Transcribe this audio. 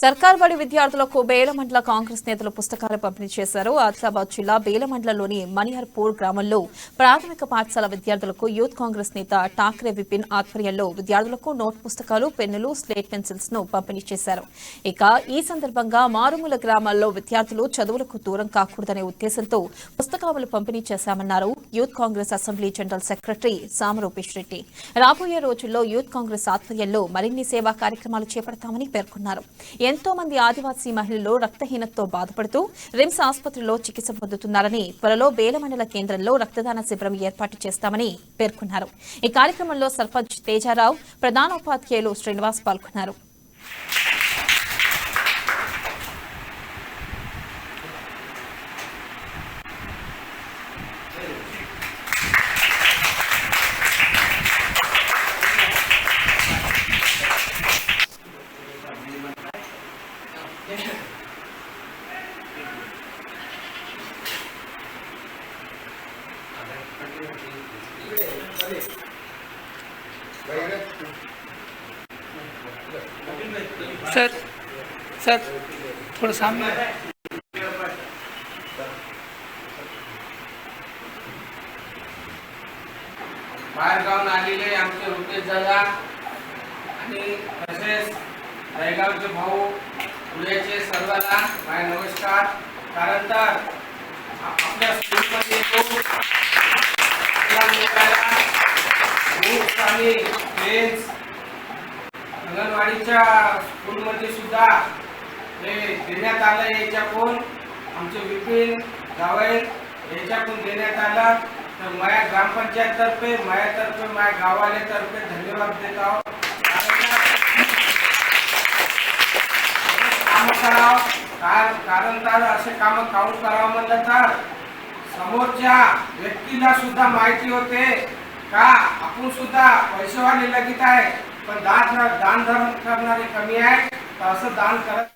సర్కార్ విద్యార్థులకు బేలమండల కాంగ్రెస్ నేతలు పుస్తకాలు పంపిణీ చేశారు. ఆదిలాబాద్ జిల్లా బేలమండలలోని మణిహర్పూర్ గ్రామంలో ప్రాథమిక పాఠశాల విద్యార్థులకు యూత్ కాంగ్రెస్ నేత ఠాక్రే విపిన్ ఆధ్వర్యంలో విద్యార్థులకు నోట్ పుస్తకాలు, పెన్నులు, స్లేట్ పెన్సిల్స్ ను పంపిణీ చేశారు. ఇక ఈ సందర్భంగా మారుమూల గ్రామాల్లో విద్యార్థులు చదువులకు దూరం కాకూడదనే ఉద్దేశంతో పుస్తకాలు పంపిణీ చేశామన్నారు youth Congress assembly general secretary Samarupesh Reddy. రాబోయే రోజుల్లో యూత్ కాంగ్రెస్ ఆధ్వర్యంలో మరిన్ని సేవా కార్యక్రమాలు చేపడతామని పేర్కొన్నారు. ఎంతో మంది ఆదివాసీ మహిళలు రక్తహీనతతో బాధపడుతూ రిమ్స్ ఆసుపత్రిలో చికిత్స పొందుతున్నారని, త్వరలో బేలమండల కేంద్రంలో రక్తదాన శిబిరం ఏర్పాటు చేస్తామని పేర్కొన్నారు. ఈ కార్యక్రమంలో సర్పంచ్ తేజారావు, ప్రధానోపాధ్యాయులు శ్రీనివాస్ పాల్గొన్నారు. सर सर थोड़ा सामने बाहेर गावून आलेले आमचे रुपेश दादा आणि तसेच दहेगावचे भाऊ पुण्याचे सर्वांना माझे नमस्कार. कारण तर आपल्या स्कूलमध्ये बुक्स आणि पेन्स अंगणवाडीच्या स्कूलमध्ये सुद्धा हे देण्यात आलं. याच्याकडून आमचे विपिन गावळे याच्याकडून देण्यात आलं. तर माझ्या ग्रामपंचायततर्फे, माझ्यातर्फे, माझ्या गावालेतर्फे धन्यवाद देत आहोत. काम करावं कारण तर असे काम काऊन करावं म्हणलं तर समोरच्या व्यक्तीला सुद्धा माहिती होते का आपण सुद्धा पैसेवाले लगीत आहे, पण दान धर्म करणारे कमी आहे. तर असं दान करत